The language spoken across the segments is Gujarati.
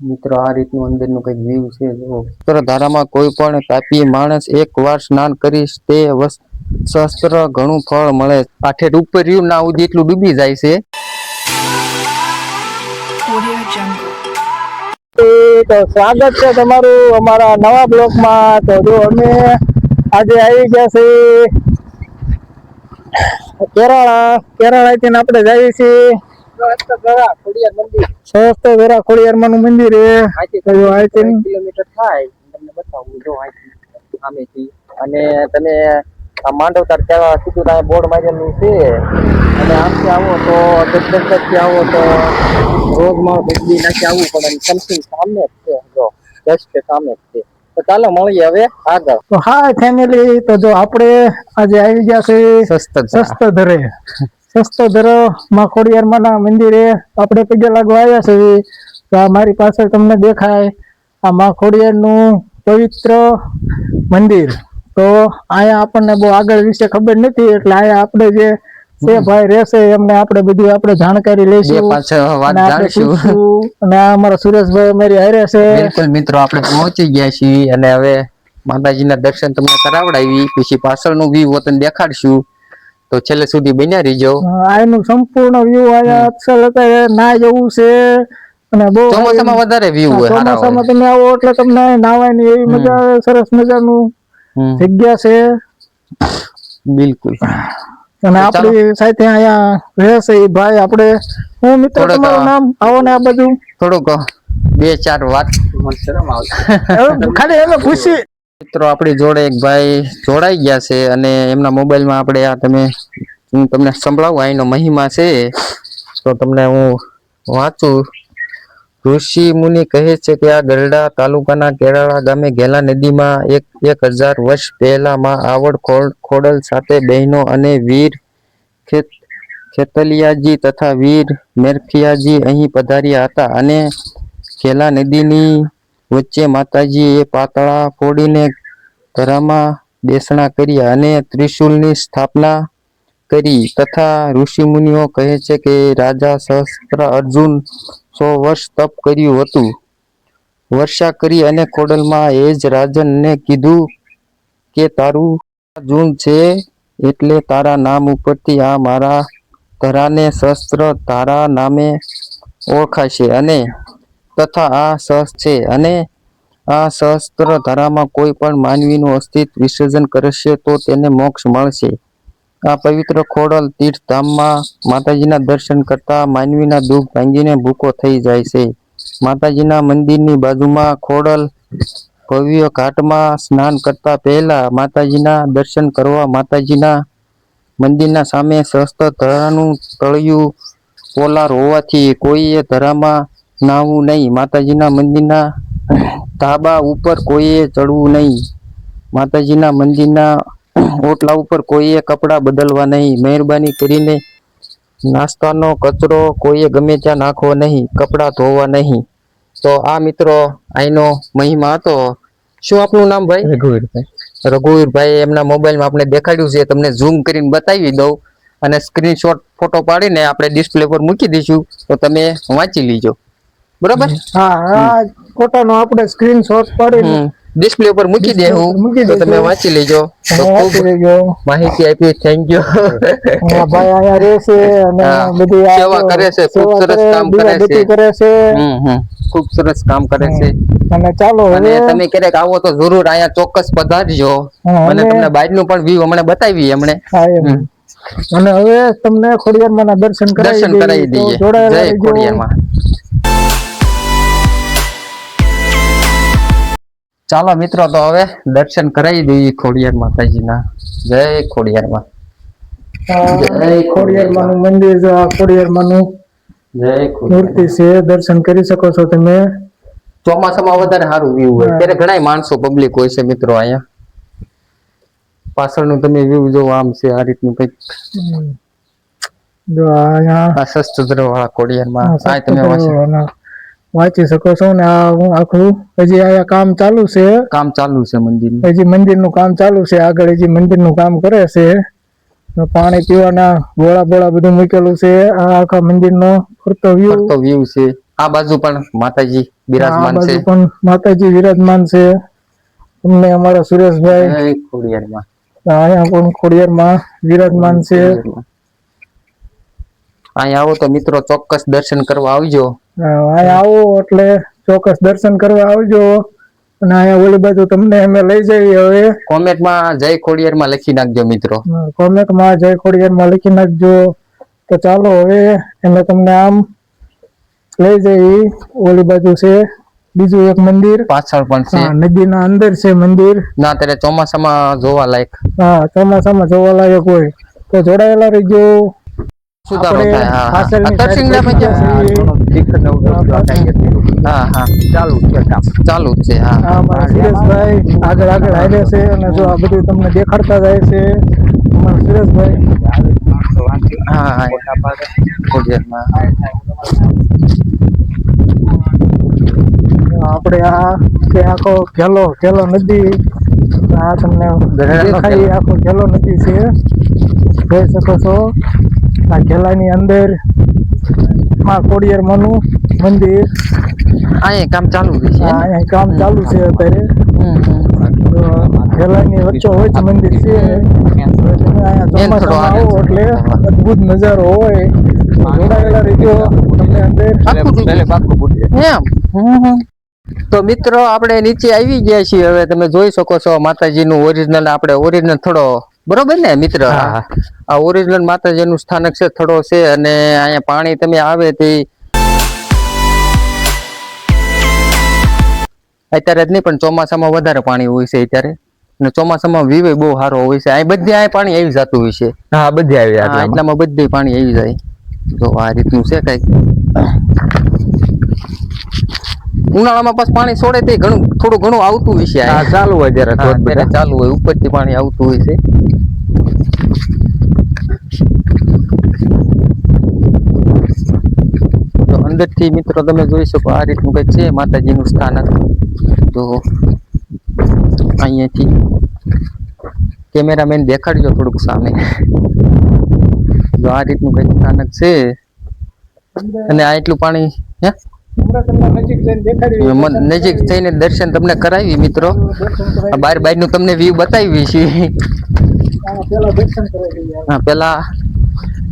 મિત્રો આ રીતનું અંદરનું કઈક વ્યૂ છે જો શસ્ત્ર ધારામાં કોઈ પણ પાપી માણસ એકવાર સ્નાન કરી તે શસ્ત્ર ઘણું ફળ મળે આઠેટ ઉપર રહ્યું ના ઉદી એટલું ડૂબી જાય છે તો સ્વાગત છે તમારું અમારા નવા બ્લોગમાં। તો જો અમે આજે આવી ગયા છે કેરાળાથી આપણે જઈએ છીએ સહસ્ત્રધરા ખોડિયારમાં નું મંદિર કિલોમીટર થાય તમને બતાવું જો સામેથી અને તમે માંડવતાર કેવા સીધું ત્યાં બોર્ડ મારેલું છે અને આમથી આવો તો થી આવો તો રોજમાં બિજલી નાખી આવવું પડે સમથિંગ સામે જ છે જો જસ્ટ સામે જ છે તો ચાલો મળીએ હવે આગળ। તો હા ફેમિલી, તો જો આપણે આજે આવી ગયા છે શસ્ત્રધરા માં ખોડિયારમાં ના મંદિરે આપણે પગે લાગવા આવ્યા છે। તો આ મારી પાસે તમને દેખાય આ માં ખોડિયાર નું પવિત્ર મંદિર। તો અહીંયા આપણને બહુ આગળ વિશે ખબર નથી એટલે અહીંયા આપણે જે છે ભાઈ રહેશે એમને આપણે બધી આપણે જાણકારી લઈશું અને અમારા સુરેશભાઈ અમારી હારે છે। બિલકુલ મિત્રો, આપણે પહોંચી ગયા છીએ અને હવે માતાજીના દર્શન તમને કરાવડાવી પછી પાછળનું વ્યૂ તમને દેખાડશું તો છેલ્લે સુધી બન્યા રહીજો। આનું સંપૂર્ણ વ્યૂ આયા અક્ષર ના જવું છે અને બહુ ચોમાસામાં વધારે વ્યૂ હોય। ચોમાસામાં તમે આવો એટલે તમને નાવાની એવી મજા આવે, સરસ મજાનું જગ્યા છે બિલકુલ। અને આપણી સાથે અહીંયા રહેશે એ ભાઈ આપણે હું મિત્ર તમારું નામ આવો ને આ બધું થોડુંક બે ચાર વાત શરમ આવશે ખાલી હવે પૂછી મિત્રો આપણી જોડે એક ભાઈ જોડાઈ ગયા છે અને એમના મોબાઈલમાં આપણે આ હું તમને સંભળાવું એનો મહિમા છે તો તમને હું વાંચું। ઋષિ મુનિ કહે છે કે આ ગરડા તાલુકાના કેરાળા ગામે ગેલા નદીમાં 1000 વર્ષ પહેલા માં આવડ ખોડલ સાથે બહેનો અને વીર ખેતલિયાજી તથા વીર મેરફિયાજી અહીં પધાર્યા હતા અને ગેલા નદીની વચ્ચે માતાજી એ પાતળા ફોડીને ધરામાં બેસણા કર્યા અને ત્રિશુલની સ્થાપના કરી તથા ઋષિ મુનિઓ કહે છે કે રાજા સહસ્ત્ર અર્જુન 100 વર્ષ તપ કર્યું હતું, વર્ષા કરી અને ખોડલમાં એ જ રાજનને કીધું કે તારું અર્જુન છે એટલે તારા નામ ઉપરથી આ મારા ધરાને શસ્ત્ર ધારા નામે ઓળખાશે અને તથા આ સહસ્ત્ર છે અને આ સહસ્ત્ર ધારામાં કોઈ પણ માનવીનું અસ્તિત્વ વિસર્જન કરશે તો તેને મોક્ષ મળશે। આ પવિત્ર ખોડલ તીર્થધામમાં માતાજીના દર્શન કરતા માનવીના દુઃખ ભાંગીને ભૂકો થઈ જાય છે। માતાજીના મંદિરની બાજુમાં ખોડલ ભવ્ય ઘાટમાં સ્નાન કરતા પહેલા માતાજીના દર્શન કરવા માતાજીના મંદિરના સામે સહસ્ત્ર ધરાનું તળિયું પોલાર હોવાથી કોઈએ ધરામાં નાહવું નહીં, માતાજીના મંદિરના ધાબા ઉપર કોઈએ ચડવું નહીં, માતાજીના મંદિરના ઓટલા ઉપર કોઈએ કપડાં બદલવા નહીં, મહેરબાની કરીને નાસ્તાનો કચરો કોઈએ ગમે ત્યાં નાખવો નહીં, કપડાં ધોવા નહીં। તો આ મિત્રો અહીંનો મહિમા હતો। શું આપનું નામ ભાઈ? રઘુવીરભાઈ। એમના મોબાઈલમાં આપણે દેખાડ્યું છે, તમને ઝૂમ કરીને બતાવી દઉં અને સ્ક્રીનશોટ ફોટો પાડીને આપણે ડિસ્પ્લે પર મૂકી દઈશું તો તમે વાંચી લીજો, બરોબર? હા, આ ફોટાનો આપણે સ્ક્રીનશોટ પાડીને ડિસ્પ્લે ઉપર મૂકી દેવું તો તમે વાંચી લેજો। માહિતી આપી, થેન્ક યુ। ભાઈ આયા રહેશે અને બધી સેવા કરે છે, ખૂબ સરસ કામ કરે છે। ખૂબ સરસ કામ કરે છે અને ચાલો અને તમે ક્યારેક આવો તો જરૂર અહીંયા ચોક્કસ પધારજો અને તમને બહારનું પણ વ્યૂ હમણાં બતાવી હમણે અને હવે તમને ખોડિયારમાં ના દર્શન કરાવી દઈએ। જય ખોડિયારમાં। ચાલો મિત્રો, તો હવે દર્શન કરાવી દઈએ ખોડિયાર માતાજીના। જય ખોડિયારમાં। જય ખોડિયારમાં નું મંદિર, ખોડિયારમાં નું જય મૂર્તિ છે, દર્શન કરી શકો છો તમે। ચોમાસામાં વધારે સારું વ્યૂ હોય, ત્યારે ઘણા માણસો પબ્લિક હોય છે મિત્રો અહીંયા। પાછળનું તમે વ્યૂ જો આમ છે આ રીતનું કઈક જો અહીંયા શસ્ત્રધરા વાળા ખોડિયારમાં આ તમે વાંચી શકો છો ને આ હું આખું હજી અહીંયા કામ ચાલુ છે મંદિર, હજી મંદિરનું કામ ચાલુ છે, આગળ હજી મંદિરનું કામ કરે છે। પાણી પીવાના ગોળા બધું મૂકેલું છે। આ આખા મંદિરનો ફરતો વ્યૂ છે। આ બાજુ પણ માતાજી આ બિરાજમાન છે. બાજુ પણ માતાજી વિરાજમાન છે. તમને અમારા સુરેશભાઈ જય ખોડિયારમાં. અહીંયા પણ ખોડિયારમાં વિરાજમાન છે. અહીંયા આવો તો મિત્રો ચોક્કસ દર્શન કરવા આવજો. અહીંયા આવો એટલે ચોક્કસ દર્શન કરવા આવજો. અને અહીંયા ઓલી બાજુ તમને અમે લઈ જઈએ. હવે કોમેન્ટમાં જય ખોડિયારમાં લખી નાખજો મિત્રો. કોમેન્ટમાં જય ખોડિયારમાં લખી નાખજો. તો ચાલો હવે અમે તમને આમ લઈ જઈએ. ઓલી બાજુ છે બીજું એક મંદિર, પાછળ પણ છે. નદીના અંદર છે મંદિર. ના ત્યારે ચોમાસામાં જોવા લાયક. હા, ચોમાસામાં જોવા લાયક હોય તો જોડાયેલા રહેજો. સુધારો થાય. હા પાછળની દર્શન side હા હા ચાલુ છે કામ, ચાલુ જ છે. હા અમારા સુરેશભાઈ આગળ આગળ હાલે છે અને જો આ બધું તમને દેખાડતા જાય છે અમારા સુરેશભાઈ. હા ખોડિયારમાં આપણે આ છે આખો ઘેલો નદી. આ તમને દેખાય આખો ઘેલો નદી છે, જોઈ શકો છો. આ ઘેલાની અંદર માં ખોડિયારમાંનું મંદિર. અહીંયા કામ ચાલુ છે. અહીંયા કામ ચાલુ છે અત્યારે. ઘેલાની વચ્ચો વચ્ચ મંદિર છે. તમે અહીંયા ચોમાસામાં આવો એટલે અદભુત નજારો હોય. જોડાયેલા રહેજો. તમને અંદર તો મિત્રો આપણે નીચે આવી ગયા છીએ. હવે તમે જોઈ શકો છો માતાજીનું ઓરિજિનલ, આપણે ઓરિજિનલ થોડો બરોબર ને મિત્ર. આ ઓરિજિનલ માતાજીનું સ્થાનક છે, થોડો છે. અને અહીંયા પાણી તમે આવે તે અત્યારે જ નહીં પણ ચોમાસામાં વધારે પાણી હોય છે અત્યારે. અને ચોમાસામાં વ્યૂ બહુ સારો હોય છે. અહીં બધે આ પાણી આવી જતું હોય છે. હા, બધે આવી જાય. એટલામાં બધે પાણી આવી જાય. જો આ રીતનું છે કઈક. ઉનાળામાં પાછું પાણી છોડે તે થોડું ઘણું આવતું હોય છે. હા, ચાલુ હોય જરા અત્યારે ચાલુ હોય, ઉપરથી પાણી આવતું હોય છે. તો અંદરથી મિત્રો તમે જોઈ શકો આ રીતનું કઈક છે માતાજીનું સ્થાનક. તો અહીંયાથી કેમેરામેન દેખાડજો થોડુંક સામે. જો આ રીતનું કઈક સ્થાનક છે. અને આ એટલું પાણી નજીક થઈને દર્શન તમને કરાવી મિત્રો. બાર નું તમને વ્યૂ બતાવી છે. હા, પેલા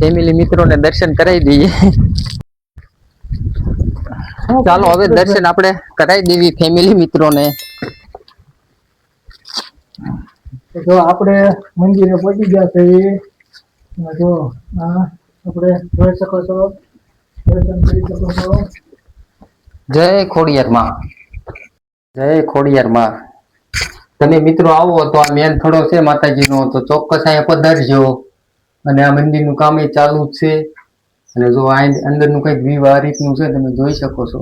ફેમિલી મિત્રોને દર્શન કરાવી દઈએ. ચાલો હવે દર્શન આપણે કરાવી દેવી ફેમિલી મિત્રોને. જો આપણે મંદિરે પહોંચી ગયા છે. જો આપણે જોઈ શકો છો, દર્શન કરી શકો છો. જય ખોડિયારમાં, જય ખોડિયારમાં. તમે મિત્રો આવો તો આ મેન થોડો છે માતાજીનો, તો ચોક્કસ અહીંયા પધારજો. અને આ મંદિરનું કામ એ ચાલુ જ છે. અને જો આ અંદરનું કઈક વ્યૂ આ રીતનું છે, તમે જોઈ શકો છો.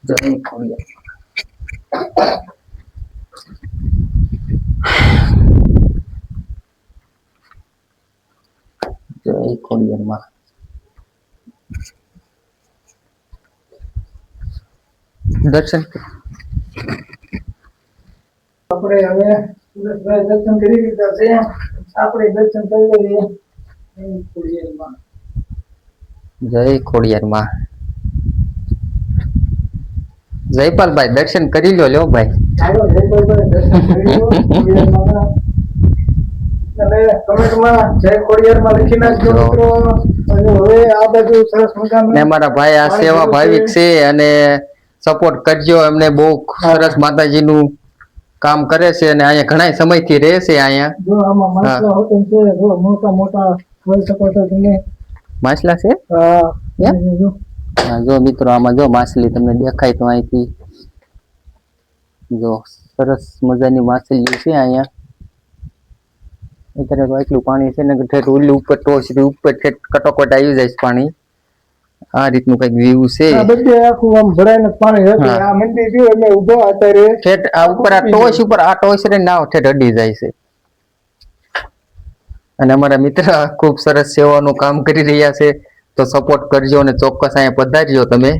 જય ખોડિયાર. જય ખોડિયારમાં. દર્શન આપણે હવે સુરેશભાઈ દર્શન કરી લીધા છે. આપણે દર્શન કરી લઈએ. જય ખોડિયારમાં. જયપાલભાઈ દર્શન કરી લો ભાઈ. ચાલો જયપાલભાઈ દર્શન કરી લો ખોડિયારમાંના. અને કમેન્ટમાં જય ખોડિયારમાં લખી નાખજો મિત્રો. અને હવે આ બાજુ સરસ મજાનું ને અમારા ભાઈ આ સેવા ભાવિક છે અને સપોર્ટ કરજો એમને. બહુ સરસ માતાજીનું કામ કરે છે અને અહીંયા ઘણા સમયથી રહે છે. અહીંયા જો આમાં માછલા હોટલ છે. જો મોટા મોટા જોઈ શકો છો તમે. માછલા છે. જો મિત્રો આમાં જો માછલી તમને દેખાય તો અહીંથી જો સરસ મજાની માછલી છે અહીંયા. અત્યારે તો એટલું પાણી છે ને ઠેઠ ઓલી ઉપર ટોચ ઉપર ઠેઠ કટોકટ આવી જાય છે પાણી. આ રીતનું કઈક વ્યૂ છે. આ બધે આખું આમ ભરાઈને પાણી હતું. આ મંદિર જો અમે ઊભા અત્યારે ઠેઠ આ ઉપર આ ટોચ ઉપર આ ટોચ રે નાવ ઠેઠ અડી જાય છે. અને અમારા મિત્ર ખૂબ સરસ સેવાનું કામ કરી રહ્યા છે. તો સપોર્ટ કરજો અને ચોક્કસ અહીંયા પધારજો તમે.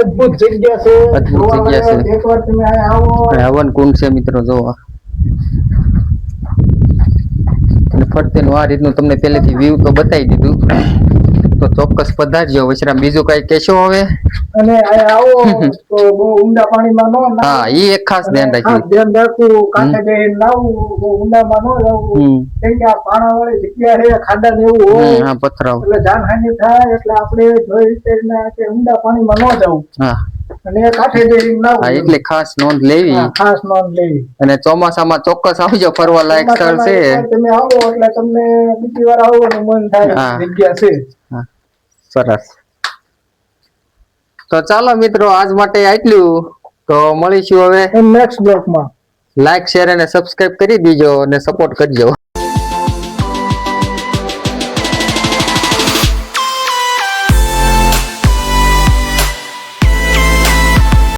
અદ્ભુત જગ્યા છે. અદ્ભુત જગ્યા છે. એકવાર તમે અહીંયા આવો. હવન કુંડ છે મિત્રો જોવા. અને ફરતેનું આ રીતનું તમને પહેલેથી વ્યૂ તો બતાવી દીધું. તો ચોક્કસ પધારજો. વિશ્રામ બીજું કઈ કહેશો હવે? અને આ આવો તો બહુ ઊંડા પાણીમાં ન નાહવું. હા, ઈ એક ખાસ ધ્યાન હા, રાખજો. ધ્યાન રાખવું. કાંઠે બેસીને નાહવું, બહુ ઊંડામાં ન જવું. હમ. કેમ કે આ પાણાવાળી જગ્યા છે, ખાડા ને એવું હોય, હા, પથરાવ. એટલે જાનહાનિ થાય. એટલે આપણે જોઈ વિચારીને કે ઊંડા પાણીમાં ન જવું હા અને કાંઠે બેસીને હા, નાહવું. એટલે ખાસ નોંધ લેવી. હા, ખાસ નોંધ લેવી. અને ચોમાસામાં ચોક્કસ આવજો, ફરવા લાયક સ્થળ છે. ચોમાસામાં તમે આવો એટલે તમને બીજી વાર આવવાનું મન થાય હા. જગ્યા છે. હા, સરસ. તો ચાલો મિત્રો, આજ માટે આટલું. તો મળીશું હવે. નેક્સ્ટ બ્લોકમાં લાઈક, શેર અને સબસ્ક્રાઇબ કરી દીજો અને સપોર્ટ કરજો.